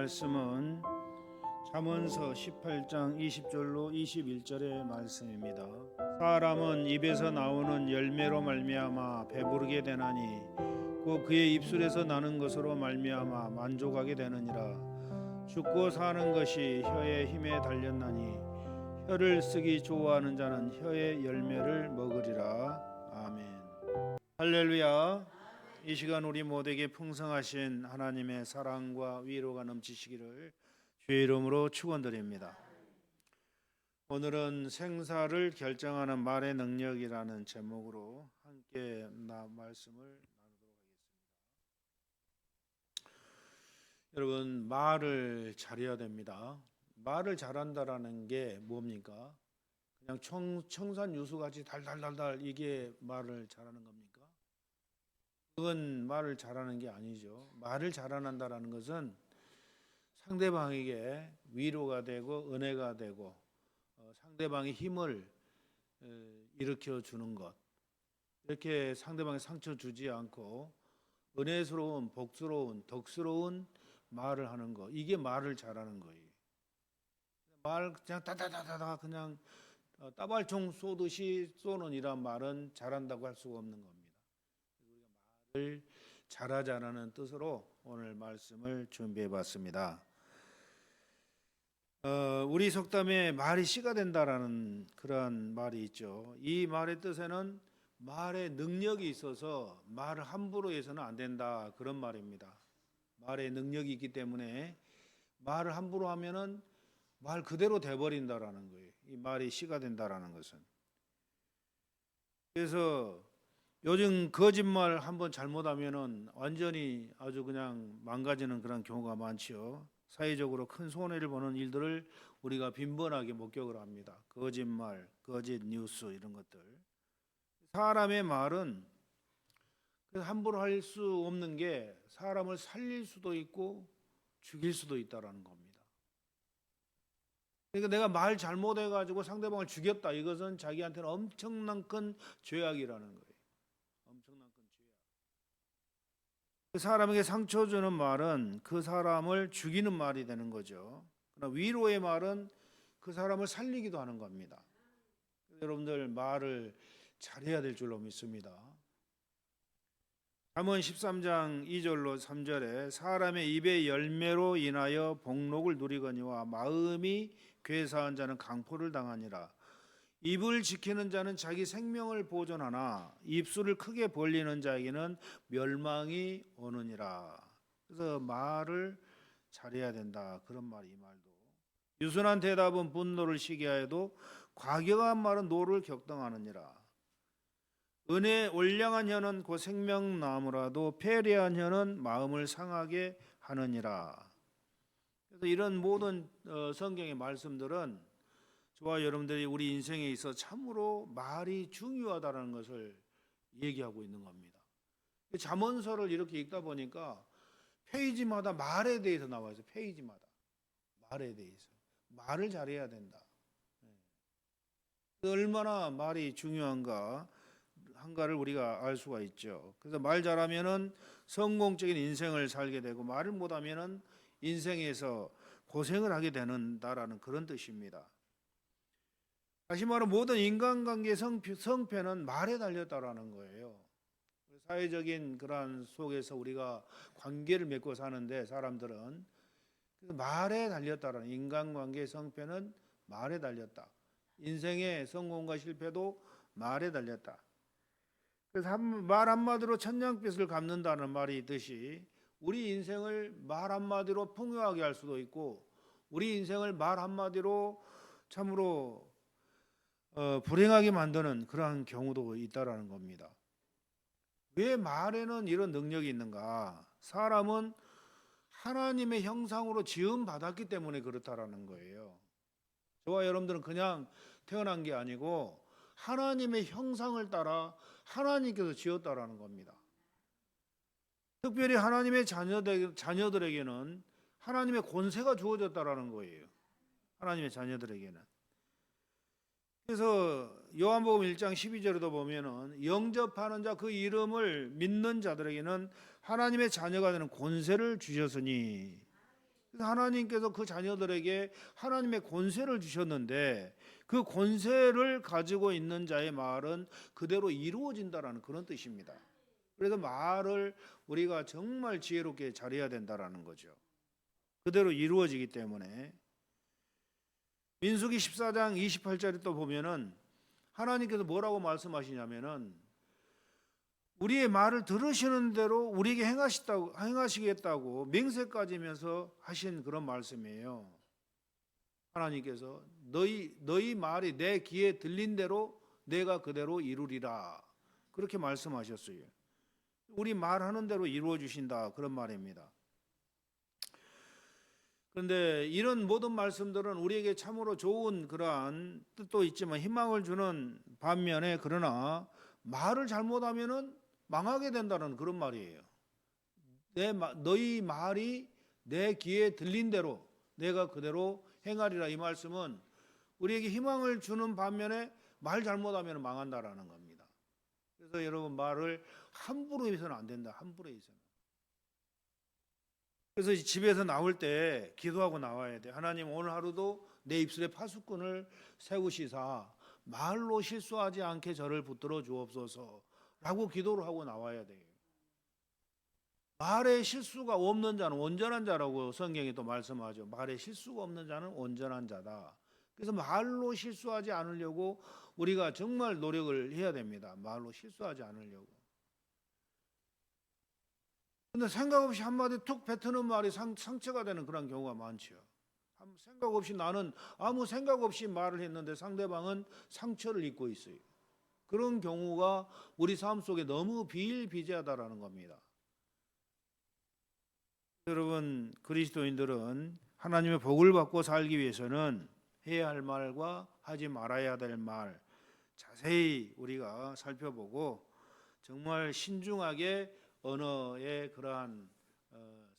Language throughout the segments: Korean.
말씀은 잠언서 18장 20절로 21절의 말씀입니다. 사람은 입에서 나오는 열매로 말미암아 배부르게 되나니 곧 그의 입술에서 나는 것으로 말미암아 만족하게 되느니라. 죽고 사는 것이 혀의 힘에 달렸나니 혀를 쓰기 좋아하는 자는 혀의 열매를 먹으리라. 아멘. 할렐루야. 이 시간 우리 모두에게 풍성하신 하나님의 사랑과 위로가 넘치시기를 주의 이름으로 축원드립니다. 오늘은 생사를 결정하는 말의 능력이라는 제목으로 함께 말씀을 나누도록 하겠습니다. 여러분, 말을 잘해야 됩니다. 말을 잘한다라는 게 뭡니까? 그냥 청산유수같이 달달달달 이게 말을 잘하는 겁니까? 그건 말을 잘하는 게 아니죠. 말을 잘한다라는 것은 상대방에게 위로가 되고 은혜가 되고 상대방의 힘을 일으켜 주는 것, 이렇게 상대방에 상처 주지 않고 은혜스러운, 복스러운, 덕스러운 말을 하는 것, 이게 말을 잘하는 거예요. 말 그냥 다다다다다 그냥 따발총 쏘듯이 쏘는 이런 말은 잘한다고 할 수가 없는 겁니다. 말을 잘하자라는 뜻으로 오늘 말씀을 준비해 봤습니다. 우리 속담에 말이 씨가 된다라는 그런 말이 있죠. 이 말의 뜻에는 말의 능력이 있어서 말을 함부로 해서는 안 된다, 그런 말입니다. 말의 능력이 있기 때문에 말을 함부로 하면은 말 그대로 돼버린다라는 거예요. 이 말이 씨가 된다라는 것은. 그래서 요즘 거짓말 한번 잘못하면은 완전히 아주 그냥 망가지는 그런 경우가 많지요. 사회적으로 큰 손해를 보는 일들을 우리가 빈번하게 목격을 합니다. 거짓말, 거짓 뉴스 이런 것들. 사람의 말은 함부로 할 수 없는 게 사람을 살릴 수도 있고 죽일 수도 있다라는 겁니다. 그러니까 내가 말 잘못해가지고 상대방을 죽였다, 이것은 자기한테는 엄청난 큰 죄악이라는 거예요. 엄청난 큰 죄악. 그 사람에게 상처 주는 말은 그 사람을 죽이는 말이 되는 거죠. 그러나 위로의 말은 그 사람을 살리기도 하는 겁니다. 여러분들 말을 잘해야 될 줄로 믿습니다. 잠언 13장 2절로 3절에 사람의 입의 열매로 인하여 복록을 누리거니와 마음이 괴사한 자는 강포를 당하니라. 입을 지키는 자는 자기 생명을 보존하나 입술을 크게 벌리는 자에게는 멸망이 오느니라. 그래서 말을 잘해야 된다, 그런 말이 이 말도. 유순한 대답은 분노를 시게 하여도 과격한 말은 노를 격동하느니라. 은혜 올량한 혀는 곧 생명나무라도 패리한 혀는 마음을 상하게 하느니라. 그래서 이런 모든 성경의 말씀들은 저와 여러분들이 우리 인생에 있어 참으로 말이 중요하다는 것을 얘기하고 있는 겁니다. 잠언서를 이렇게 읽다 보니까 페이지마다 말에 대해서 나와 있어요. 페이지마다 말에 대해서. 말을 잘해야 된다. 얼마나 말이 중요한가 한가를 우리가 알 수가 있죠. 그래서 말 잘하면은 성공적인 인생을 살게 되고 말을 못하면은 인생에서 고생을 하게 되는다라는 그런 뜻입니다. 다시 말해 모든 인간관계의 성패는 말에 달렸다라는 거예요. 사회적인 그러한 속에서 우리가 관계를 맺고 사는데 사람들은 말에 달렸다라는, 인간관계의 성패는 말에 달렸다. 인생의 성공과 실패도 말에 달렸다. 그래서 말 한마디로 천냥빚을 갚는다는 말이 있듯이 우리 인생을 말 한마디로 풍요하게 할 수도 있고 우리 인생을 말 한마디로 참으로 불행하게 만드는 그러한 경우도 있다라는 겁니다. 왜 말에는 이런 능력이 있는가? 사람은 하나님의 형상으로 지음 받았기 때문에 그렇다라는 거예요. 저와 여러분들은 그냥 태어난 게 아니고 하나님의 형상을 따라 하나님께서 지었다라는 겁니다. 특별히 하나님의 자녀들에게는 하나님의 권세가 주어졌다라는 거예요. 하나님의 자녀들에게는. 그래서 요한복음 1장 12절에도 보면은 영접하는 자 그 이름을 믿는 자들에게는 하나님의 자녀가 되는 권세를 주셨으니, 그래서 하나님께서 그 자녀들에게 하나님의 권세를 주셨는데 그 권세를 가지고 있는 자의 말은 그대로 이루어진다라는 그런 뜻입니다. 그래서 말을 우리가 정말 지혜롭게 잘해야 된다라는 거죠. 그대로 이루어지기 때문에. 민수기 14장 28절에 또 보면은 하나님께서 뭐라고 말씀하시냐면은 우리의 말을 들으시는 대로 우리에게 행하시겠다고 맹세까지면서 하신 그런 말씀이에요. 하나님께서 너희 말이 내 귀에 들린 대로 내가 그대로 이루리라 그렇게 말씀하셨어요. 우리 말하는 대로 이루어 주신다 그런 말입니다. 그런데 이런 모든 말씀들은 우리에게 참으로 좋은 그러한 뜻도 있지만 희망을 주는 반면에 그러나 말을 잘못하면은 망하게 된다는 그런 말이에요. 너희 말이 내 귀에 들린 대로 내가 그대로 행하리라 이 말씀은 우리에게 희망을 주는 반면에 말 잘못하면 망한다라는 겁니다. 그래서 여러분 말을 함부로 해서는 안 된다. 함부로 해서는. 그래서 집에서 나올 때 기도하고 나와야 돼. 하나님 오늘 하루도 내 입술에 파수꾼을 세우시사 말로 실수하지 않게 저를 붙들어 주옵소서 라고 기도를 하고 나와야 돼요. 말에 실수가 없는 자는 온전한 자라고 성경이 또 말씀하죠. 말에 실수가 없는 자는 온전한 자다. 그래서 말로 실수하지 않으려고 우리가 정말 노력을 해야 됩니다. 말로 실수하지 않으려고. 근데 생각 없이 한마디 툭 뱉는 말이 상처가 되는 그런 경우가 많죠. 생각 없이 나는 아무 생각 없이 말을 했는데 상대방은 상처를 입고 있어요. 그런 경우가 우리 삶 속에 너무 비일비재하다라는 겁니다. 여러분 그리스도인들은 하나님의 복을 받고 살기 위해서는 해야 할 말과 하지 말아야 될 말 자세히 우리가 살펴보고 정말 신중하게 언어의 그러한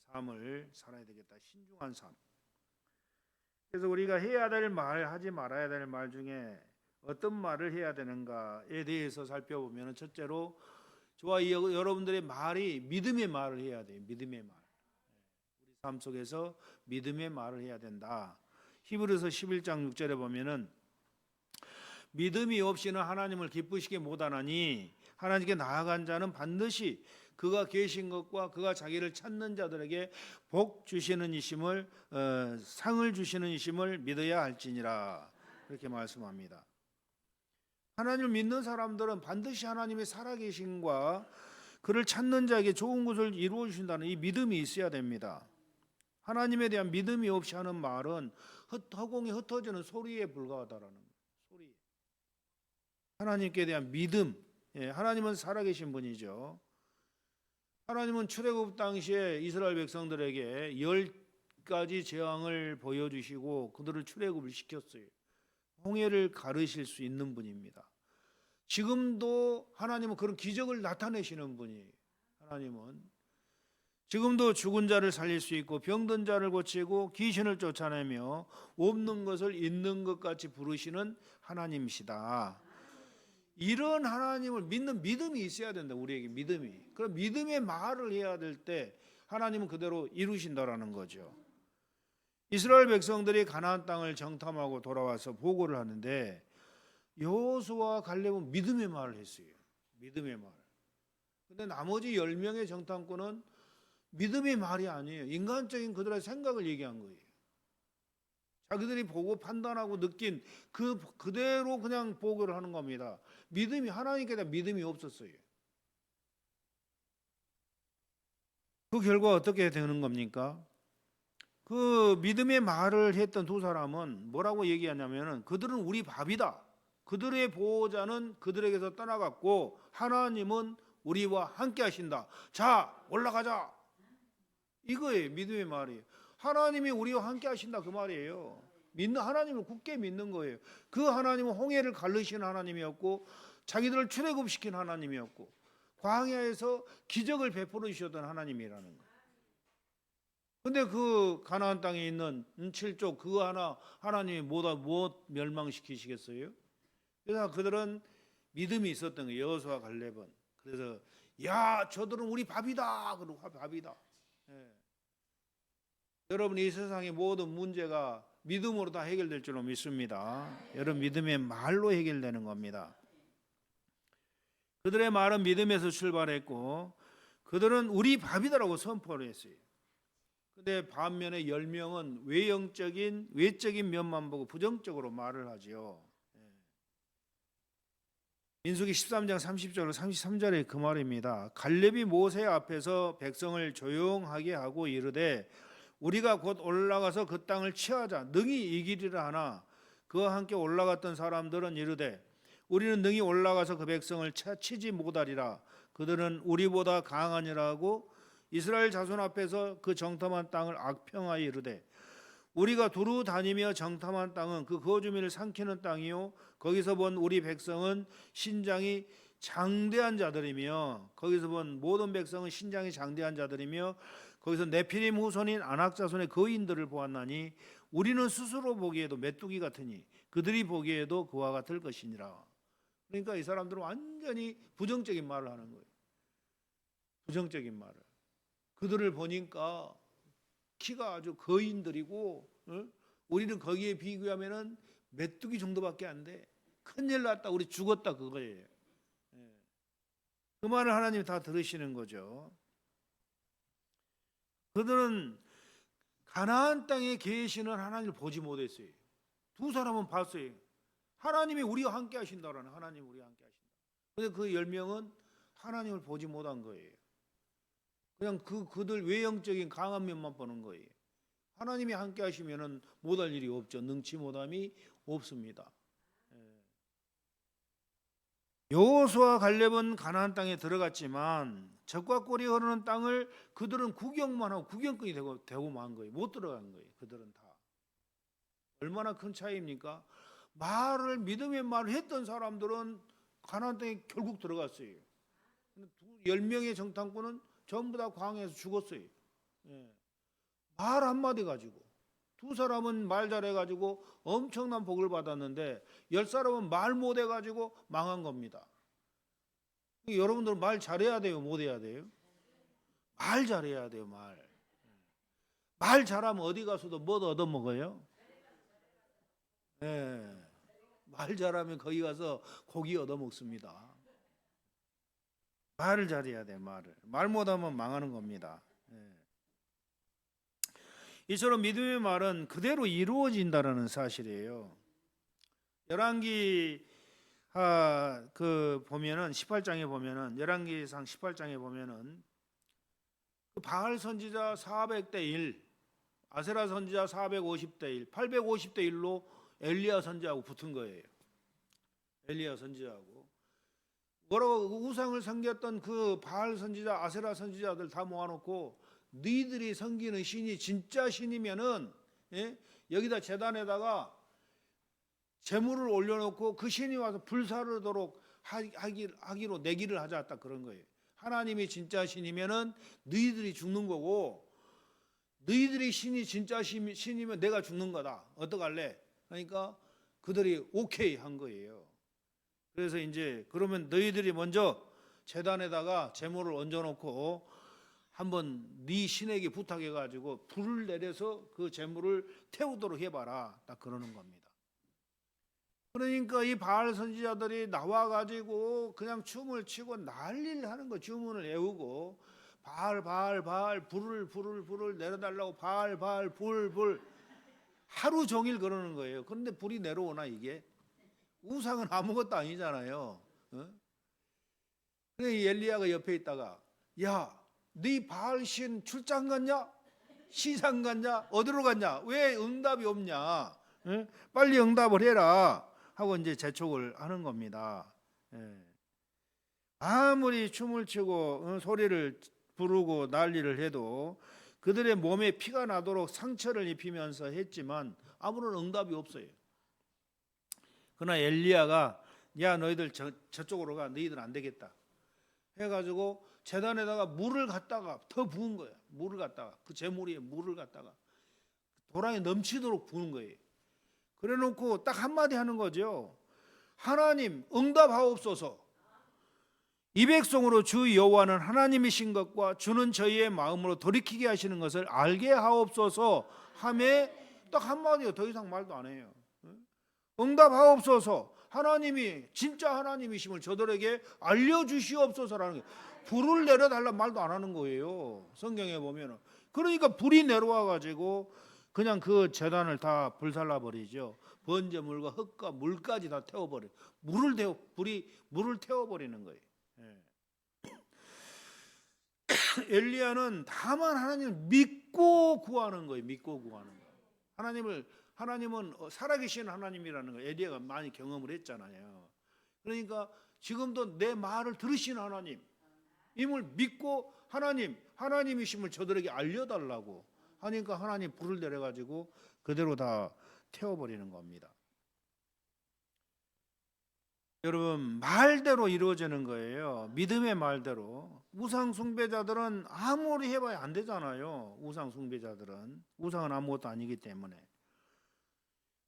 삶을 살아야 되겠다. 신중한 삶. 그래서 우리가 해야 될 말, 하지 말아야 될 말 중에 어떤 말을 해야 되는가에 대해서 살펴보면 첫째로 저와 여러분들의 말이 믿음의 말을 해야 돼요. 믿음의 말. 우리 삶 속에서 믿음의 말을 해야 된다. 히브리서 11장 6절에 보면은 믿음이 없이는 하나님을 기쁘시게 못하나니 하나님께 나아간 자는 반드시 그가 계신 것과 그가 자기를 찾는 자들에게 복 주시는 이심을 상을 주시는 이심을 믿어야 할지니라 그렇게 말씀합니다. 하나님을 믿는 사람들은 반드시 하나님의 살아계심과 그를 찾는 자에게 좋은 것을 이루어 주신다는 이 믿음이 있어야 됩니다. 하나님에 대한 믿음이 없이 하는 말은 허공에 흩어지는 소리에 불과하다라는 거예요. 소리. 하나님께 대한 믿음. 하나님은 살아계신 분이죠. 하나님은 출애굽 당시에 이스라엘 백성들에게 10가지 재앙을 보여주시고 그들을 출애굽을 시켰어요. 홍해를 가르실 수 있는 분입니다. 지금도 하나님은 그런 기적을 나타내시는 분이에요. 하나님은 지금도 죽은 자를 살릴 수 있고 병든 자를 고치고 귀신을 쫓아내며 없는 것을 있는 것 같이 부르시는 하나님이시다. 이런 하나님을 믿는 믿음이 있어야 된다. 우리에게 믿음이. 그럼 믿음의 말을 해야 될 때 하나님은 그대로 이루신다라는 거죠. 이스라엘 백성들이 가나안 땅을 정탐하고 돌아와서 보고를 하는데 여호수아와 갈렙은 믿음의 말을 했어요. 믿음의 말. 근데 나머지 10명의 정탐꾼은 믿음의 말이 아니에요. 인간적인 그들의 생각을 얘기한 거예요. 자기들이 보고 판단하고 느낀 그대로 그냥 보고를 하는 겁니다. 믿음이 하나님께 대한 믿음이 없었어요. 그 결과 어떻게 되는 겁니까? 그 믿음의 말을 했던 두 사람은 뭐라고 얘기하냐면은 그들은 우리 밥이다. 그들의 보호자는 그들에게서 떠나갔고 하나님은 우리와 함께 하신다. 자, 올라가자. 이거예요. 믿음의 말이에요. 하나님이 우리와 함께 하신다 그 말이에요. 믿는 하나님을 굳게 믿는 거예요. 그 하나님은 홍해를 가르시는 하나님이었고 자기들을 출애굽시킨 하나님이었고 광야에서 기적을 베풀어 주셨던 하나님이라는 거예요. 근데 그 가나안 땅에 있는 7족 그거 하나님이 못 멸망시키시겠어요? 그래서 그들은 믿음이 있었던 거예요. 여호수아 갈렙은. 그래서 야 저들은 우리 밥이다. 그러고 밥이다. 예. 여러분, 이 세상의 모든 문제가 믿음으로 다 해결될 줄로 믿습니다. 여러분, 믿음의 말로 해결되는 겁니다. 그들의 말은 믿음에서 출발했고 그들은 우리 밥이다라고 선포를 했어요. 근데 반면에 10명은 외적인 면만 보고 부정적으로 말을 하지요. 민수기 13장 30절 33절에 그 말입니다. 갈렙이 모세 앞에서 백성을 조용하게 하고 이르되 우리가 곧 올라가서 그 땅을 취하자 능히 이기리라 하나 그와 함께 올라갔던 사람들은 이르되 우리는 능히 올라가서 그 백성을 치지 못하리라. 그들은 우리보다 강하니라고 이스라엘 자손 앞에서 그 정탐한 땅을 악평하여 이르되 우리가 두루 다니며 정탐한 땅은 그 거주민을 삼키는 땅이요 거기서 본 우리 백성은 신장이 장대한 자들이며 거기서 본 모든 백성은 신장이 장대한 자들이며 거기서 네피림 후손인 아낙 자손의 거인들을 보았나니 우리는 스스로 보기에도 메뚜기 같으니 그들이 보기에도 그와 같을 것이니라. 그러니까 이 사람들은 완전히 부정적인 말을 하는 거예요. 부정적인 말을. 그들을 보니까 키가 아주 거인들이고 우리는 거기에 비교하면은 메뚜기 정도밖에 안 돼. 큰일 났다. 우리 죽었다 그거예요. 그 말을 하나님이 다 들으시는 거죠. 그들은 가나안 땅에 계시는 하나님을 보지 못했어요. 두 사람은 봤어요. 하나님이 우리와 함께 하신다라는 하나님이 우리와 함께 하신다. 그런데 그 10명은 하나님을 보지 못한 거예요. 그냥 그들 외형적인 강한 면만 보는 거예요. 하나님이 함께 하시면은 못할 일이 없죠. 능치 못함이 없습니다. 여호수아 갈렙은 가나안 땅에 들어갔지만 적과 꿀이 흐르는 땅을 그들은 구경만 하고 구경꾼이 되고 만 거예요. 못 들어간 거예요. 그들은 다. 얼마나 큰 차이입니까? 믿음의 말을 했던 사람들은 가나안 땅에 결국 들어갔어요. 10명의 정탐꾼은 전부 다 광야에서 죽었어요. 말 한마디 가지고 두 사람은 말 잘해가지고 엄청난 복을 받았는데 10사람은 말 못해가지고 망한 겁니다. 여러분들은 말 잘해야 돼요? 못해야 돼요? 말 잘해야 돼요. 말 잘하면 어디 가서도 뭐 얻어먹어요? 말 잘하면 거기 가서 고기 얻어먹습니다. 말을 잘해야 돼. 말 못하면 망하는 겁니다. 이처럼 믿음의 말은 그대로 이루어진다는 사실이에요. 열왕기 보면은 18장에 보면은 열왕기상 18장에 보면은 그 바알 선지자 400대 1, 아세라 선지자 450대 1, 850대 1로 엘리야 선지자하고 붙은 거예요. 엘리야 선지자하고 여러 우상을 섬겼던 그 바알 선지자, 아세라 선지자들 다 모아놓고 너희들이 섬기는 신이 진짜 신이면은 여기다 제단에다가 제물을 올려놓고 그 신이 와서 불사르도록 하기로 내기를 하자 딱 그런 거예요. 하나님이 진짜 신이면은 너희들이 죽는 거고 너희들이 신이 진짜 신이면 내가 죽는 거다. 어떡할래? 그러니까 그들이 오케이 한 거예요. 그래서 이제 그러면 너희들이 먼저 제단에다가 제물을 얹어놓고 한번 네 신에게 부탁해가지고 불을 내려서 그 제물을 태우도록 해봐라. 딱 그러는 겁니다. 그러니까 이 바알 선지자들이 나와가지고 그냥 춤을 치고 난리를 하는 거. 주문을 외우고 바알 불을 내려달라고 바알 불 하루 종일 그러는 거예요. 그런데 불이 내려오나 이게? 우상은 아무것도 아니잖아요. 그래 엘리야가 옆에 있다가 야, 네 바알 신 출장 갔냐? 시상 갔냐? 어디로 갔냐? 왜 응답이 없냐? 빨리 응답을 해라 하고 이제 재촉을 하는 겁니다. 아무리 춤을 추고 소리를 부르고 난리를 해도 그들의 몸에 피가 나도록 상처를 입히면서 했지만 아무런 응답이 없어요. 그러나 엘리야가 야 너희들 저쪽으로 가. 너희들 안 되겠다 해가지고 제단에다가 물을 갖다가 더 부은 거야. 물을 갖다가 그 제물 위에 물을 갖다가 도랑에 넘치도록 부은 거예요. 그래놓고 딱 한마디 하는 거죠. 하나님 응답하옵소서. 이 백성으로 주 여호와는 하나님이신 것과 주는 저희의 마음으로 돌이키게 하시는 것을 알게 하옵소서 하매 딱 한마디요. 더 이상 말도 안 해요. 응답하옵소서. 하나님이 진짜 하나님이심을 저들에게 알려주시옵소서라는 거예요. 불을 내려달라 말도 안 하는 거예요. 성경에 보면은. 그러니까 불이 내려와 가지고 그냥 그 제단을 다 불살라 버리죠. 번제물과 흙과 물까지 다 태워버려. 물을 태워버리는 거예요. 엘리야는 다만 하나님을 믿고 구하는 거예요. 믿고 구하는 거예요. 하나님은 살아계신 하나님이라는 걸 엘리야가 많이 경험을 했잖아요. 그러니까 지금도 내 말을 들으신 하나님, 임을 믿고 하나님이심을 저들에게 알려달라고 하니까 하나님 불을 내려가지고 그대로 다 태워버리는 겁니다. 여러분, 말대로 이루어지는 거예요. 믿음의 말대로. 우상 숭배자들은 아무리 해봐야 안 되잖아요. 우상 숭배자들은 우상은 아무것도 아니기 때문에.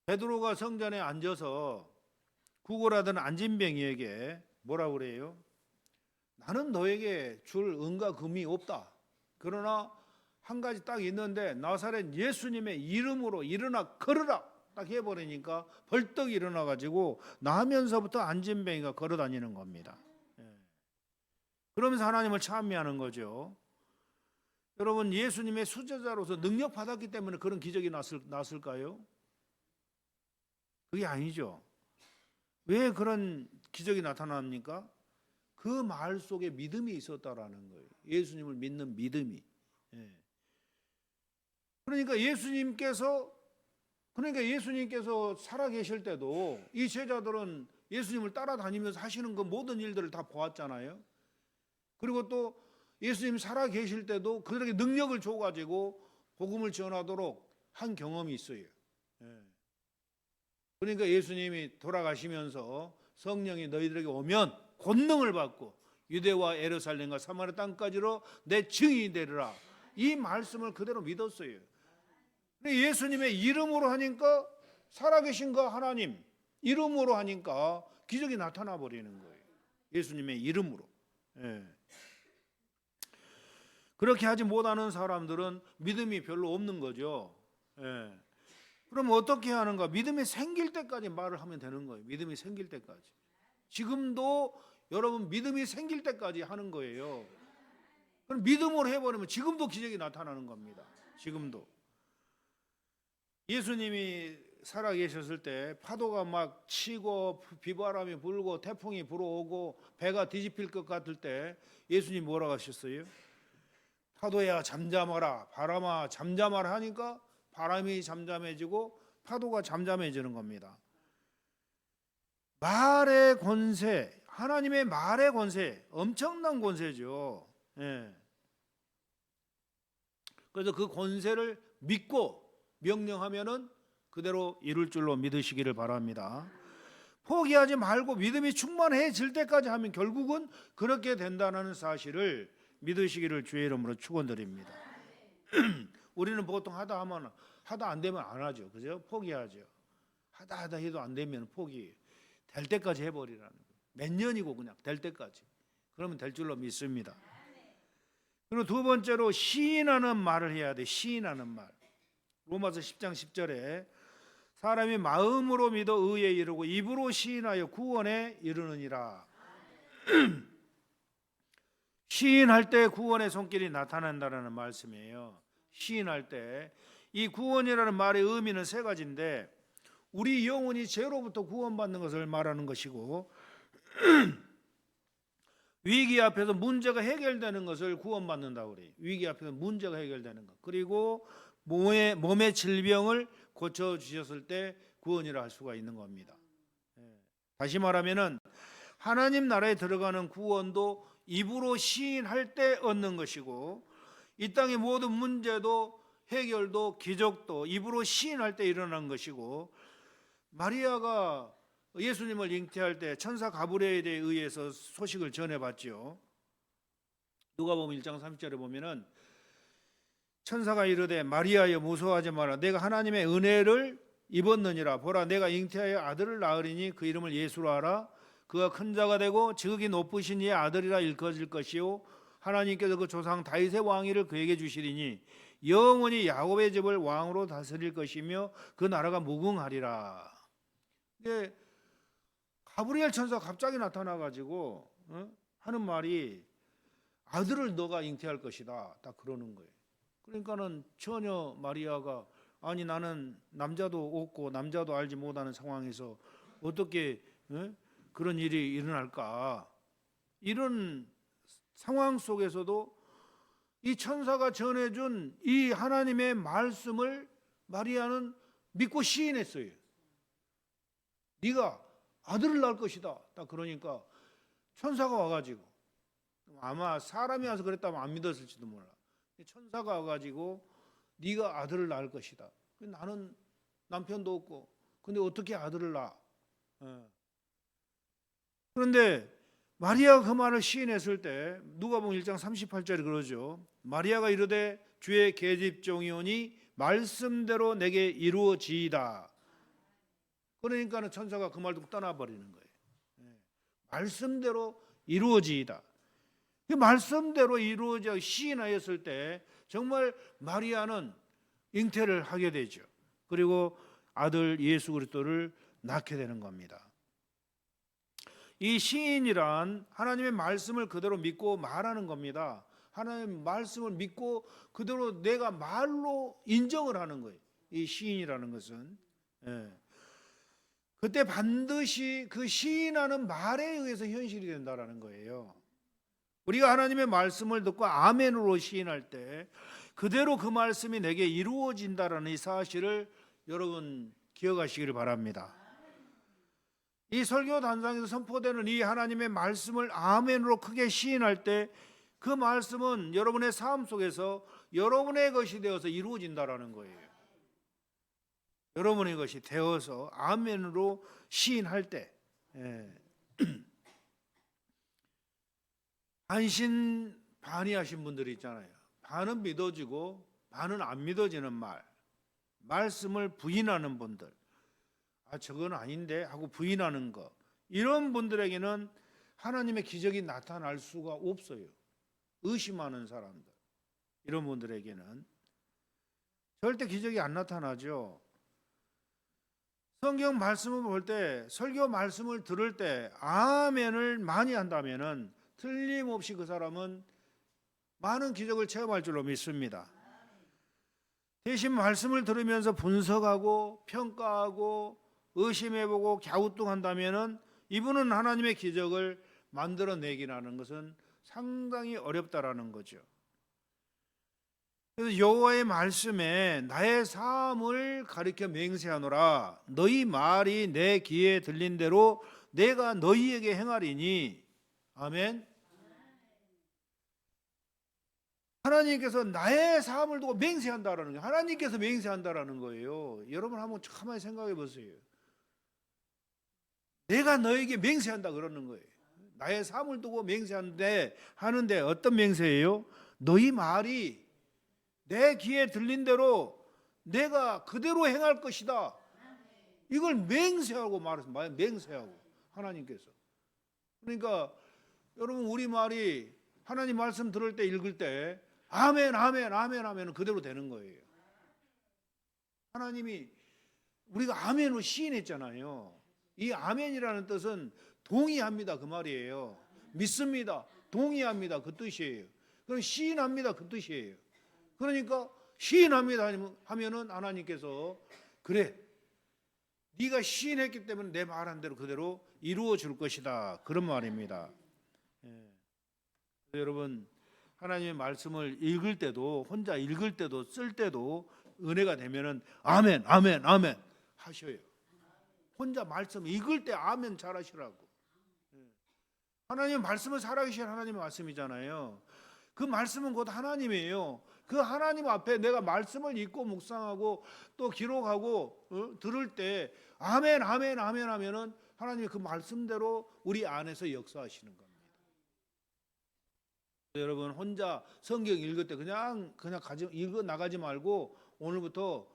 베드로가 성전에 앉아서 구걸하던 안진뱅이에게 뭐라고 그래요? 나는 너에게 줄 은과 금이 없다. 그러나 한 가지 딱 있는데 나사렛 예수님의 이름으로 일어나 걸으라. 딱 해버리니까 벌떡 일어나가지고 나면서부터 안진뱅이가 걸어다니는 겁니다. 그러면서 하나님을 찬미하는 거죠. 여러분, 예수님의 수제자로서 능력 받았기 때문에 그런 기적이 났을까요? 그게 아니죠. 왜 그런 기적이 나타납니까? 그 말 속에 믿음이 있었다라는 거예요. 예수님을 믿는 믿음이. 그러니까 예수님께서 살아계실 때도 이 제자들은 예수님을 따라다니면서 하시는 그 모든 일들을 다 보았잖아요. 그리고 또 예수님 살아계실 때도 그들에게 능력을 줘가지고 복음을 전하도록 한 경험이 있어요. 그러니까 예수님이 돌아가시면서 성령이 너희들에게 오면 권능을 받고 유대와 예루살렘과 사마리아 땅까지로 내 증인이 되리라. 이 말씀을 그대로 믿었어요. 예수님의 이름으로 하니까 살아계신 그 하나님 이름으로 하니까 기적이 나타나 버리는 거예요. 예수님의 이름으로. 그렇게 하지 못하는 사람들은 믿음이 별로 없는 거죠. 그럼 어떻게 하는가? 믿음이 생길 때까지 말을 하면 되는 거예요. 믿음이 생길 때까지. 지금도 여러분 믿음이 생길 때까지 하는 거예요. 그럼 믿음으로 해버리면 지금도 기적이 나타나는 겁니다. 지금도. 예수님이 살아계셨을 때 파도가 막 치고 비바람이 불고 태풍이 불어오고 배가 뒤집힐 것 같을 때 예수님 뭐라고 하셨어요? 파도야 잠잠하라, 바람아 잠잠하라 하니까 바람이 잠잠해지고 파도가 잠잠해지는 겁니다. 말의 권세, 하나님의 말의 권세, 엄청난 권세죠. 그래서 그 권세를 믿고 명령하면은 그대로 이룰 줄로 믿으시기를 바랍니다. 포기하지 말고 믿음이 충만해질 때까지 하면 결국은 그렇게 된다는 사실을 믿으시기를 주의 이름으로 축원드립니다. 우리는 보통 하다 안 되면 안 하죠. 그죠? 포기하죠. 하다 해도 안 되면 포기. 될 때까지 해버리라는 거예요. 몇 년이고 그냥 될 때까지. 그러면 될 줄로 믿습니다. 그리고 두 번째로 시인하는 말을 해야 돼. 시인하는 말. 로마서 10장 10절에 사람이 마음으로 믿어 의에 이르고 입으로 시인하여 구원에 이르느니라. 시인할 때 구원의 손길이 나타난다는 말씀이에요. 시인할 때 이 구원이라는 말의 의미는 세 가지인데 우리 영혼이 죄로부터 구원받는 것을 말하는 것이고 위기 앞에서 문제가 해결되는 것을 구원받는다고 그래요. 위기 앞에서 문제가 해결되는 것. 그리고 몸의 질병을 고쳐주셨을 때 구원이라 할 수가 있는 겁니다. 다시 말하면은 하나님 나라에 들어가는 구원도 입으로 시인할 때 얻는 것이고 이 땅의 모든 문제도 해결도 기적도 입으로 시인할 때 일어난 것이고 마리아가 예수님을 잉태할 때 천사 가브리엘에 의해서 소식을 전해봤죠. 누가복음 1장 30절에 보면은 천사가 이르되 마리아여 무서워하지 마라 내가 하나님의 은혜를 입었느니라 보라 내가 잉태하여 아들을 낳으리니 그 이름을 예수로 하라 그가 큰 자가 되고 지극히 높으신 이의 아들이라 일컬어질 것이요 하나님께서 그 조상 다윗의 왕위를 그에게 주시리니 영원히 야곱의 집을 왕으로 다스릴 것이며 그 나라가 무궁하리라. 이게 가브리엘 천사가 갑자기 나타나 가지고 하는 말이 아들을 너가 잉태할 것이다. 딱 그러는 거예요. 그러니까는 처녀 마리아가 아니 나는 남자도 없고 남자도 알지 못하는 상황에서 어떻게 그런 일이 일어날까? 이런 상황 속에서도 이 천사가 전해준 이 하나님의 말씀을 마리아는 믿고 시인했어요. 네가 아들을 낳을 것이다. 딱 그러니까 천사가 와가지고 아마 사람이 와서 그랬다면 안 믿었을지도 몰라. 천사가 와가지고 네가 아들을 낳을 것이다. 나는 남편도 없고 근데 어떻게 아들을 낳아? 그런데 마리아가 그 말을 시인했을 때 누가복음 1장 38절에 그러죠. 마리아가 이르되 주의 계집종이 오니 말씀대로 내게 이루어지이다. 그러니까는 천사가 그 말 듣고 떠나버리는 거예요. 말씀대로 이루어지이다. 그 말씀대로 이루어져 시인하였을 때 정말 마리아는 잉태를 하게 되죠. 그리고 아들 예수 그리스도를 낳게 되는 겁니다. 이 시인이란 하나님의 말씀을 그대로 믿고 말하는 겁니다. 하나님의 말씀을 믿고 그대로 내가 말로 인정을 하는 거예요. 이 시인이라는 것은 그때 반드시 그 시인하는 말에 의해서 현실이 된다라는 거예요. 우리가 하나님의 말씀을 듣고 아멘으로 시인할 때 그대로 그 말씀이 내게 이루어진다라는 이 사실을 여러분 기억하시기를 바랍니다. 이 설교 단상에서 선포되는 이 하나님의 말씀을 아멘으로 크게 시인할 때 그 말씀은 여러분의 삶 속에서 여러분의 것이 되어서 이루어진다라는 거예요. 여러분의 것이 되어서 아멘으로 시인할 때 반신반의하신 분들이 있잖아요. 반은 믿어지고 반은 안 믿어지는 말씀을 부인하는 분들, 저건 아닌데 하고 부인하는 거, 이런 분들에게는 하나님의 기적이 나타날 수가 없어요. 의심하는 사람들, 이런 분들에게는 절대 기적이 안 나타나죠. 성경 말씀을 볼 때, 설교 말씀을 들을 때 아멘을 많이 한다면은 틀림없이 그 사람은 많은 기적을 체험할 줄로 믿습니다. 대신 말씀을 들으면서 분석하고 평가하고 의심해보고 갸우뚱한다면은 이분은 하나님의 기적을 만들어내기라는 것은 상당히 어렵다라는 거죠. 그래서 여호와의 말씀에 나의 삶을 가리켜 맹세하노라. 너희 말이 내 귀에 들린 대로 내가 너희에게 행하리니. 아멘. 하나님께서 나의 삶을 두고 맹세한다라는 거예요. 하나님께서 맹세한다라는 거예요. 여러분 한번 가만히 생각해 보세요. 내가 너에게 맹세한다 그러는 거예요. 나의 삶을 두고 맹세하는데 어떤 맹세예요? 너희 말이 내 귀에 들린 대로 내가 그대로 행할 것이다. 이걸 맹세하고 말했어요. 맹세하고 하나님께서. 그러니까 여러분 우리 말이 하나님 말씀 들을 때 읽을 때 아멘 아멘 아멘 하면 그대로 되는 거예요. 하나님이 우리가 아멘으로 시인했잖아요. 이 아멘이라는 뜻은 동의합니다 그 말이에요. 믿습니다, 동의합니다 그 뜻이에요. 그럼 시인합니다 그 뜻이에요. 그러니까 시인합니다 하면은 하나님께서 그래 네가 시인했기 때문에 내 말한 대로 그대로 이루어 줄 것이다 그런 말입니다. 여러분 하나님의 말씀을 읽을 때도 혼자 읽을 때도 쓸 때도 은혜가 되면은 아멘 아멘 아멘 하셔요. 혼자 말씀 읽을 때 아멘 잘하시라고. 하나님의 말씀은 살아계신 하나님의 말씀이잖아요. 그 말씀은 곧 하나님이에요. 그 하나님 앞에 내가 말씀을 읽고 묵상하고 또 기록하고 들을 때 아멘 아멘 아멘 하면은 하나님이 그 말씀대로 우리 안에서 역사하시는 겁니다. 여러분 혼자 성경 읽을 때 그냥 읽어 나가지 말고 오늘부터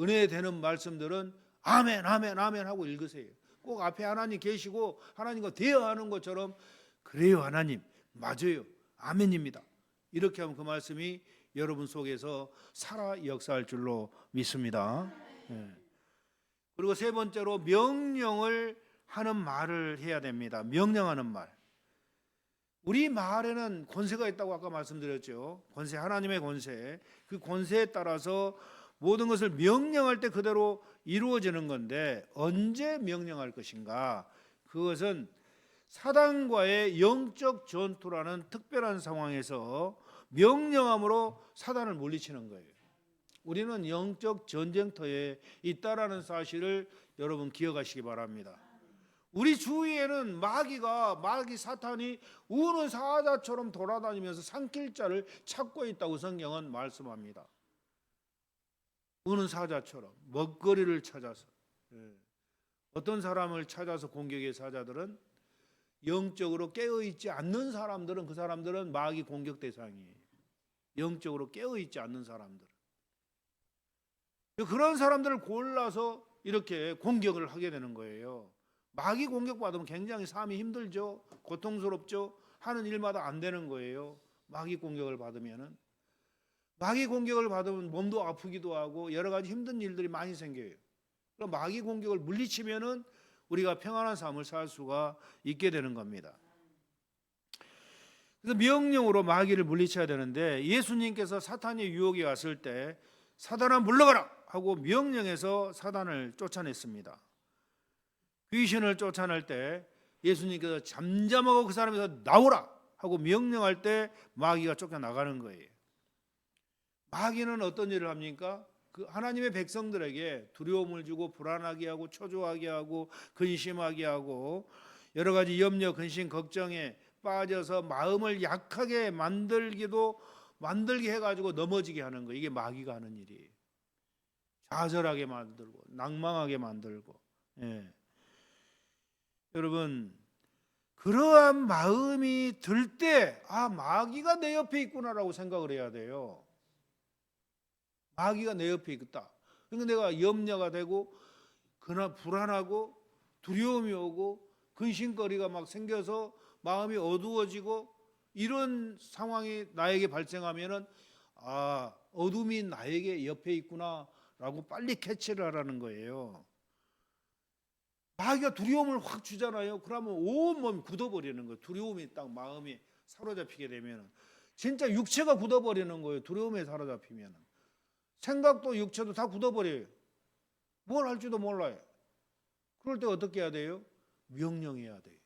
은혜 되는 말씀들은 아멘 아멘 아멘 하고 읽으세요. 꼭 앞에 하나님 계시고 하나님과 대화하는 것처럼 그래요 하나님 맞아요 아멘입니다. 이렇게 하면 그 말씀이 여러분 속에서 살아 역사할 줄로 믿습니다. 예. 그리고 세 번째로 명령을 하는 말을 해야 됩니다. 명령하는 말. 우리 말에는 권세가 있다고 아까 말씀드렸죠. 권세, 하나님의 권세. 그 권세에 따라서 모든 것을 명령할 때 그대로 이루어지는 건데 언제 명령할 것인가? 그것은 사단과의 영적 전투라는 특별한 상황에서 명령함으로 사단을 물리치는 거예요. 우리는 영적 전쟁터에 있다라는 사실을 여러분 기억하시기 바랍니다. 우리 주위에는 마귀 사탄이 우는 사자처럼 돌아다니면서 삼킬 자를 찾고 있다고 성경은 말씀합니다. 우는 사자처럼 먹거리를 찾아서. 어떤 사람을 찾아서 공격의 사자들은 영적으로 깨어있지 않는 사람들은 그 사람들은 마귀 공격 대상이에요. 영적으로 깨어있지 않는 사람들. 그런 사람들을 골라서 이렇게 공격을 하게 되는 거예요. 마귀 공격받으면 굉장히 삶이 힘들죠. 고통스럽죠. 하는 일마다 안 되는 거예요. 마귀 공격을 받으면은. 마귀 공격을 받으면 몸도 아프기도 하고 여러 가지 힘든 일들이 많이 생겨요. 그럼 마귀 공격을 물리치면은 우리가 평안한 삶을 살 수가 있게 되는 겁니다. 그래서 명령으로 마귀를 물리쳐야 되는데 예수님께서 사탄의 유혹이 왔을 때 사단아 물러가라 하고 명령해서 사단을 쫓아냈습니다. 귀신을 쫓아낼 때 예수님께서 잠잠하고 그 사람에서 나오라 하고 명령할 때 마귀가 쫓겨나가는 거예요. 마귀는 어떤 일을 합니까? 그 하나님의 백성들에게 두려움을 주고 불안하게 하고 초조하게 하고 근심하게 하고 여러 가지 염려, 근심, 걱정에 빠져서 마음을 약하게 만들게 해가지고 넘어지게 하는 거예요. 이게 마귀가 하는 일이에요. 좌절하게 만들고 낭망하게 만들고. 예. 여러분 그러한 마음이 들 때 마귀가 내 옆에 있구나라고 생각을 해야 돼요. 마귀가 내 옆에 있다. 그러니까 내가 염려가 되고 그나 불안하고 두려움이 오고 근심거리가 막 생겨서 마음이 어두워지고 이런 상황이 나에게 발생하면은 어둠이 나에게 옆에 있구나라고 빨리 캐치를 하라는 거예요. 마귀가 두려움을 확 주잖아요. 그러면 온몸이 굳어버리는 거예요. 두려움이 딱 마음이 사로잡히게 되면 진짜 육체가 굳어버리는 거예요. 두려움에 사로잡히면 생각도 육체도 다 굳어버려요. 뭘 할지도 몰라요. 그럴 때 어떻게 해야 돼요? 명령해야 돼요.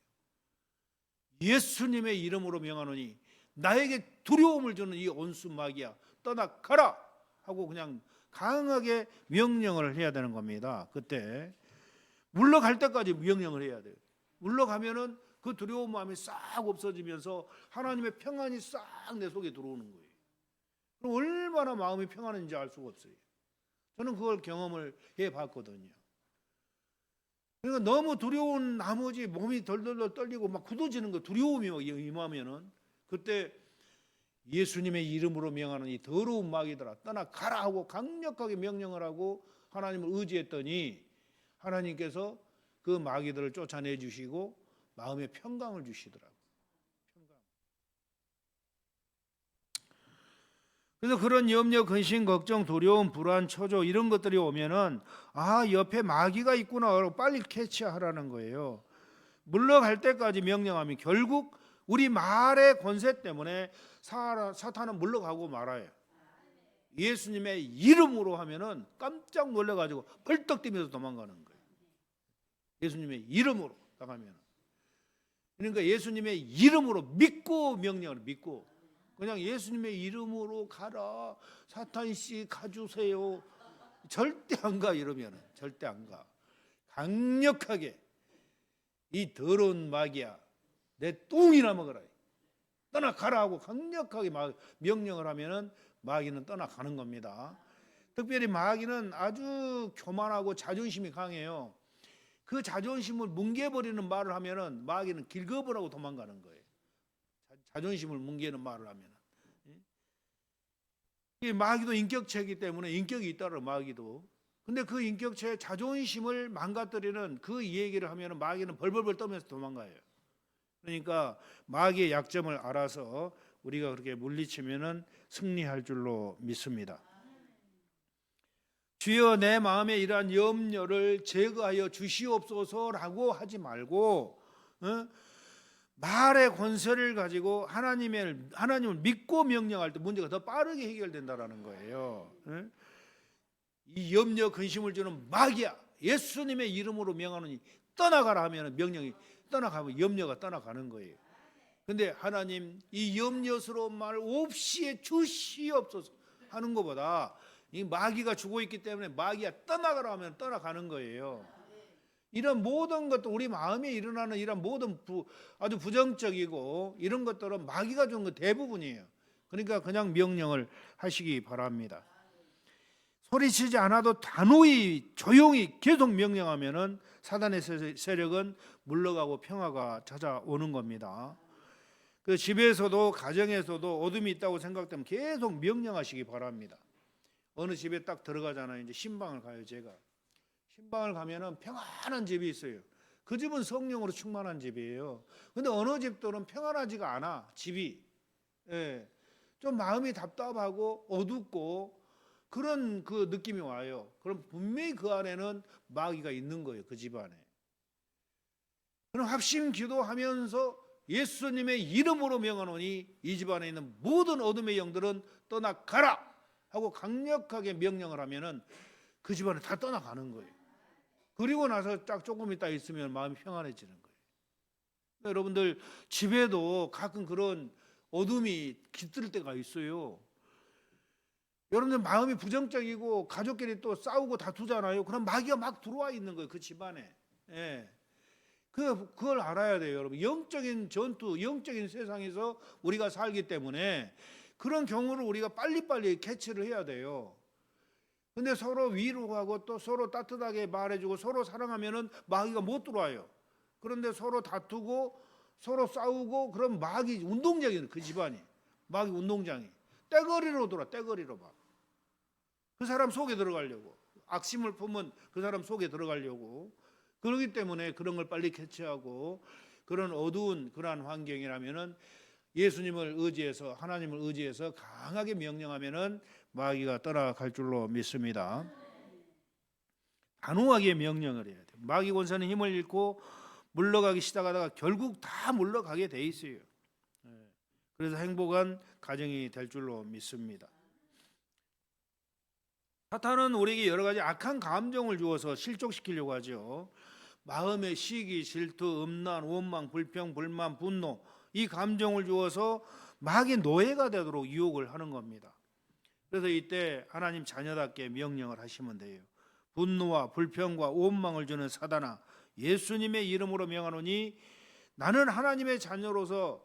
예수님의 이름으로 명하노니 나에게 두려움을 주는 이 온수 마귀야 떠나가라 하고 그냥 강하게 명령을 해야 되는 겁니다. 그때 물러갈 때까지 명령을 해야 돼요. 물러가면은 그 두려운 마음이 싹 없어지면서 하나님의 평안이 싹 내 속에 들어오는 거예요. 그럼 얼마나 마음이 평안한지 알 수가 없어요. 저는 그걸 경험을 해봤거든요. 그러니까 너무 두려운 나머지 몸이 덜덜덜 떨리고 막 굳어지는 거 두려움이 임하면은 그때 예수님의 이름으로 명하는 이 더러운 마귀들아 떠나가라 하고 강력하게 명령을 하고 하나님을 의지했더니 하나님께서 그 마귀들을 쫓아내 주시고 마음의 평강을 주시더라고요. 그래서 그런 염려, 근심, 걱정, 두려움, 불안, 초조 이런 것들이 오면은 옆에 마귀가 있구나 빨리 캐치하라는 거예요. 물러갈 때까지 명령하면 결국 우리 말의 권세 때문에 사탄은 물러가고 말아요. 예수님의 이름으로 하면은 깜짝 놀라가지고 벌떡 뛰면서 도망가는 거예요. 예수님의 이름으로 나가면. 그러니까 예수님의 이름으로 믿고 명령을 믿고 그냥 예수님의 이름으로 가라 사탄씨 가주세요 절대 안 가. 이러면 절대 안 가. 강력하게 이 더러운 마귀야 내 똥이나 먹어라 떠나가라 하고 강력하게 명령을 하면은 마귀는 떠나가는 겁니다. 특별히 마귀는 아주 교만하고 자존심이 강해요. 그 자존심을 뭉개버리는 말을 하면은 마귀는 길거부라고 도망가는 거예요. 자존심을 뭉개는 말을 하면은. 이 마귀도 인격체이기 때문에 인격이 있다라 마귀도. 근데 그 인격체의 자존심을 망가뜨리는 그 얘기를 하면 마귀는 벌벌벌 떠면서 도망가요. 그러니까 마귀의 약점을 알아서 우리가 그렇게 물리치면은 승리할 줄로 믿습니다. 주여 내 마음에 이러한 염려를 제거하여 주시옵소서라고 하지 말고 말의 권세를 가지고 하나님을 믿고 명령할 때 문제가 더 빠르게 해결된다라는 거예요. 이 염려 근심을 주는 마귀야, 예수님의 이름으로 명하노니 떠나가라 하면 명령이 떠나가면 염려가 떠나가는 거예요. 근데 하나님 이 염려스러운 말 없이 주시옵소서 하는 것보다 이 마귀가 죽어 있기 때문에 마귀야 떠나가라 하면 떠나가는 거예요. 이런 모든 것도 우리 마음에 일어나는 이런 모든 아주 부정적이고 이런 것들은 마귀가 주는 것 대부분이에요. 그러니까 그냥 명령을 하시기 바랍니다. 소리치지 않아도 단호히 조용히 계속 명령하면은 사단의 세력은 물러가고 평화가 찾아오는 겁니다. 그 집에서도 가정에서도 어둠이 있다고 생각되면 계속 명령하시기 바랍니다. 어느 집에 딱 들어가잖아요. 이제 신방을 가요. 제가 신방을 가면은 평안한 집이 있어요. 그 집은 성령으로 충만한 집이에요. 근데 어느 집들은 평안하지가 않아. 집이 좀 마음이 답답하고 어둡고 그런 그 느낌이 와요. 그럼 분명히 그 안에는 마귀가 있는 거예요. 그 집 안에. 그럼 합심 기도하면서 예수님의 이름으로 명하노니 이 집 안에 있는 모든 어둠의 영들은 떠나가라 하고 강력하게 명령을 하면은 그 집 안에 다 떠나가는 거예요. 그리고 나서 딱 조금 있다 있으면 마음이 평안해지는 거예요. 여러분들 집에도 가끔 그런 어둠이 깃들 때가 있어요. 여러분들 마음이 부정적이고 가족끼리 또 싸우고 다투잖아요. 그럼 마귀가 막 들어와 있는 거예요. 그 집안에. 그걸 알아야 돼요, 여러분. 영적인 전투, 영적인 세상에서 우리가 살기 때문에 그런 경우를 우리가 빨리빨리 캐치를 해야 돼요. 근데 서로 위로하고 또 서로 따뜻하게 말해주고 서로 사랑하면은 마귀가 못 들어와요. 그런데 서로 다투고 서로 싸우고 그럼 마귀 운동장이에요. 그 집안이. 마귀 운동장이. 떼거리로 돌아, 떼거리로 막. 그 사람 속에 들어가려고. 악심을 품은 그 사람 속에 들어가려고. 그렇기 때문에 그런 걸 빨리 캐치하고 그런 어두운 그러한 환경이라면은 예수님을 의지해서 하나님을 의지해서 강하게 명령하면은 마귀가 떠나갈 줄로 믿습니다. 단호하게 명령을 해야 돼요. 마귀 권세는 힘을 잃고 물러가기 시작하다가 결국 다 물러가게 돼 있어요. 그래서 행복한 가정이 될 줄로 믿습니다. 사탄은 우리에게 여러 가지 악한 감정을 주어서 실족시키려고 하죠. 마음의 시기, 질투, 음란, 원망, 불평, 불만, 분노 이 감정을 주어서 마귀의 노예가 되도록 유혹을 하는 겁니다. 그래서 이때 하나님 자녀답게 명령을 하시면 돼요. 분노와 불평과 원망을 주는 사단아, 예수님의 이름으로 명하노니 나는 하나님의 자녀로서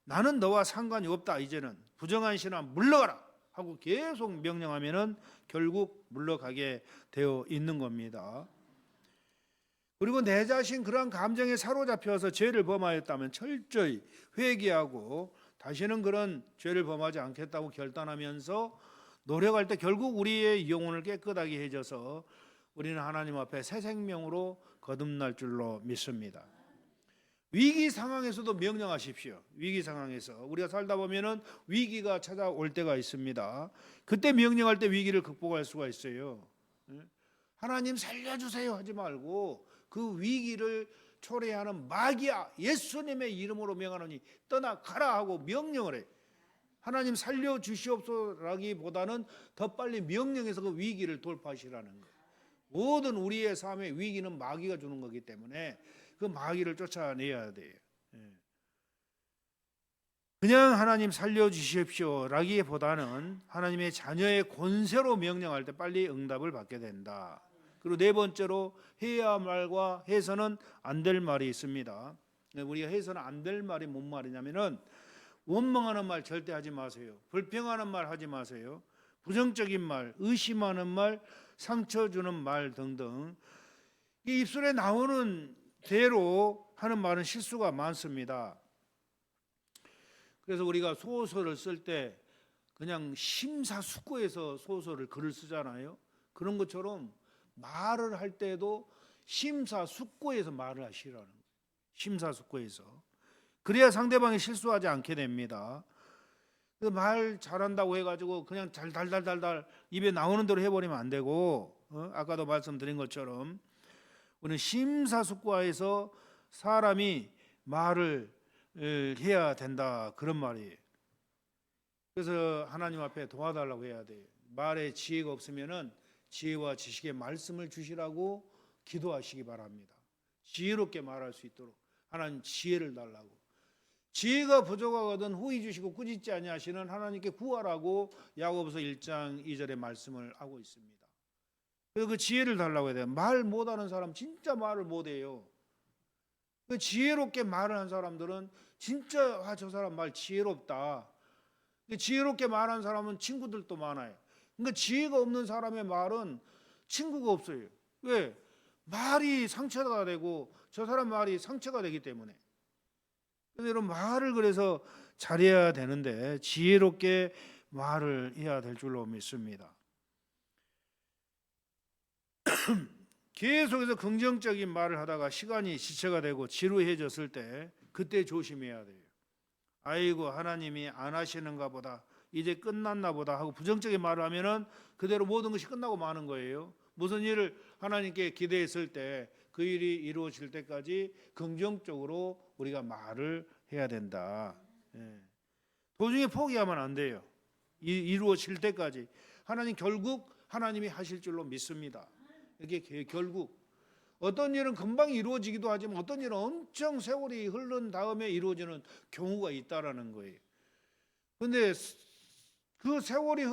나는 너와 상관이 없다. 이제는 부정한 신앙 물러가라 하고 계속 명령하면은 결국 물러가게 되어 있는 겁니다. 그리고 내 자신 그러한 감정에 사로잡혀서 죄를 범하였다면 철저히 회개하고 다시는 그런 죄를 범하지 않겠다고 결단하면서 노력할 때 결국 우리의 영혼을 깨끗하게 해줘서 우리는 하나님 앞에 새 생명으로 거듭날 줄로 믿습니다. 위기 상황에서도 명령하십시오. 위기 상황에서 우리가 살다 보면은 위기가 찾아올 때가 있습니다. 그때 명령할 때 위기를 극복할 수가 있어요. 하나님 살려주세요 하지 말고 그 위기를 초래하는 마귀야, 예수님의 이름으로 명하노니 떠나가라 하고 명령을 해. 하나님 살려주시옵소서라기보다는 더 빨리 명령해서 그 위기를 돌파하시라는 거예요. 모든 우리의 삶의 위기는 마귀가 주는 거기 때문에 그 마귀를 쫓아내야 돼요. 그냥 하나님 살려주십시오 라기보다는 하나님의 자녀의 권세로 명령할 때 빨리 응답을 받게 된다. 그리고 네 번째로 해야 할 말과 해서는 안 될 말이 있습니다. 우리가 해서는 안 될 말이 뭔 말이냐면은 원망하는 말 절대 하지 마세요. 불평하는 말 하지 마세요. 부정적인 말, 의심하는 말, 상처 주는 말 등등 이 입술에 나오는 대로 하는 말은 실수가 많습니다. 그래서 우리가 소설을 쓸 때 그냥 심사숙고해서 소설을 글을 쓰잖아요. 그런 것처럼 말을 할 때도 심사숙고해서 말을 하시라는 거예요. 심사숙고해서. 그래야 상대방이 실수하지 않게 됩니다. 말 잘한다고 해가지고 그냥 달달달달 입에 나오는 대로 해버리면 안 되고, 아까도 말씀드린 것처럼 우리는 심사숙고해서 사람이 말을 해야 된다, 그런 말이에요. 그래서 하나님 앞에 도와달라고 해야 돼요. 말에 지혜가 없으면은 지혜와 지식의 말씀을 주시라고 기도하시기 바랍니다. 지혜롭게 말할 수 있도록 하나님 지혜를 달라고. 지혜가 부족하거든 후히 주시고 꾸짖지 아니하시는 하나님께 구하라고 야고보서 1장 2절의 말씀을 하고 있습니다. 그래서 그 지혜를 달라고 해야 돼요. 말 못하는 사람 진짜 말을 못해요. 그 지혜롭게 말을 한 사람들은 진짜 저 사람 말 지혜롭다. 지혜롭게 말한 사람은 친구들도 많아요. 그러니까 지혜가 없는 사람의 말은 친구가 없어요. 왜? 말이 상처가 되고 저 사람 말이 상처가 되기 때문에. 그래서 이런 말을 그래서 잘해야 되는데 지혜롭게 말을 해야 될 줄로 믿습니다. 계속해서 긍정적인 말을 하다가 시간이 지체가 되고 지루해졌을 때 그때 조심해야 돼요. 아이고 하나님이 안 하시는가 보다, 이제 끝났나 보다 하고 부정적인 말을 하면은 그대로 모든 것이 끝나고 마는 거예요. 무슨 일을 하나님께 기대했을 때 그 일이 이루어질 때까지 긍정적으로 우리가 말을 해야 된다. 도중에 포기하면 안 돼요. 이루어질 때까지 결국 하나님이 하실 줄로 믿습니다. 이게 결국 어떤 일은 금방 이루어지기도 하지만 어떤 일은 엄청 세월이 흐른 다음에 이루어지는 경우가 있다라는 거예요. 그런데 그 세월이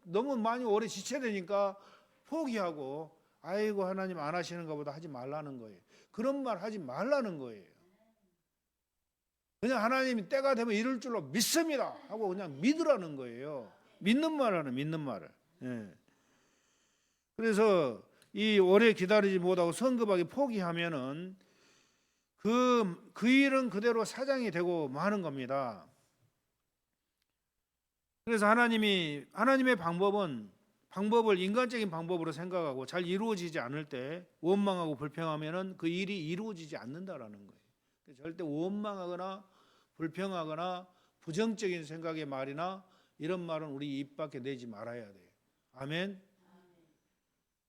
너무 많이 오래 지체되니까 포기하고 아이고 하나님 안 하시는가 보다 하지 말라는 거예요. 그런 말 하지 말라는 거예요. 그냥 하나님이 때가 되면 이룰 줄로 믿습니다 하고 그냥 믿으라는 거예요. 믿는 말을. 그래서 이 오래 기다리지 못하고 성급하게 포기하면은 그 일은 그대로 사장이 되고 마는 겁니다. 그래서 하나님의 방법을 인간적인 방법으로 생각하고 잘 이루어지지 않을 때 원망하고 불평하면은 그 일이 이루어지지 않는다라는 거예요. 절대 원망하거나 불평하거나 부정적인 생각의 말이나 이런 말은 우리 입 밖에 내지 말아야 돼요. 아멘.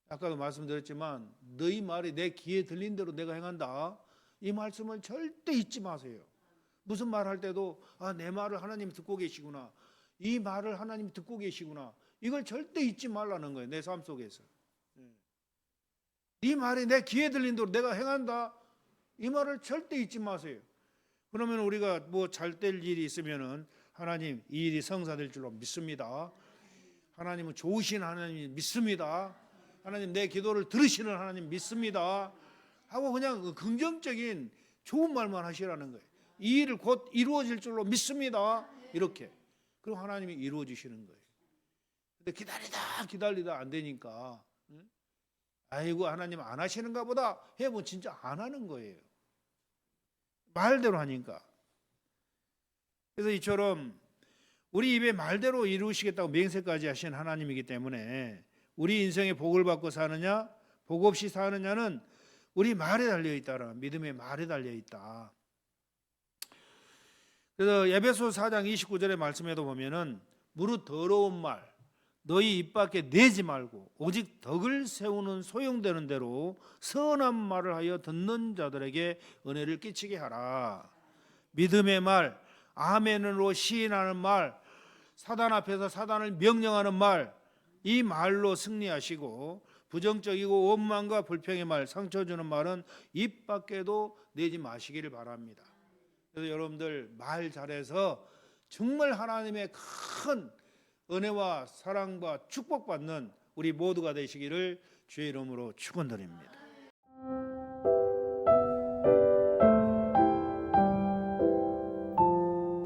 아까도 말씀드렸지만 너희 말이 내 귀에 들린 대로 내가 행한다. 이 말씀을 절대 잊지 마세요. 무슨 말 할 때도 내 말을 하나님 듣고 계시구나. 이 말을 하나님 듣고 계시구나. 이걸 절대 잊지 말라는 거예요. 내 삶 속에서. 이 말이 내 귀에 들린 대로 내가 행한다. 이 말을 절대 잊지 마세요. 그러면 우리가 뭐 잘 될 일이 있으면은 하나님 이 일이 성사될 줄로 믿습니다. 하나님은 좋으신 하나님 믿습니다. 하나님 내 기도를 들으시는 하나님 믿습니다 하고 그냥 긍정적인 좋은 말만 하시라는 거예요. 이 일을 곧 이루어질 줄로 믿습니다. 이렇게. 그럼 하나님이 이루어 주시는 거예요. 근데 기다리다 안 되니까 아이고 하나님 안 하시는가 보다 해보면 진짜 안 하는 거예요. 말대로 하니까. 그래서 이처럼 우리 입에 말대로 이루시겠다고 맹세까지 하신 하나님이기 때문에 우리 인생에 복을 받고 사느냐 복 없이 사느냐는 우리 말에 달려있다라, 믿음의 말에 달려있다. 그래서 에베소 4장 29절의 말씀에도 보면은 무릇 더러운 말 너희 입 밖에 내지 말고 오직 덕을 세우는 소용되는 대로 선한 말을 하여 듣는 자들에게 은혜를 끼치게 하라. 믿음의 말, 아멘으로 시인하는 말, 사단 앞에서 사단을 명령하는 말, 이 말로 승리하시고 부정적이고 원망과 불평의 말, 상처 주는 말은 입 밖에도 내지 마시기를 바랍니다. 그래서 여러분들 말 잘해서 정말 하나님의 큰 은혜와 사랑과 축복받는 우리 모두가 되시기를 주의 이름으로 축원드립니다.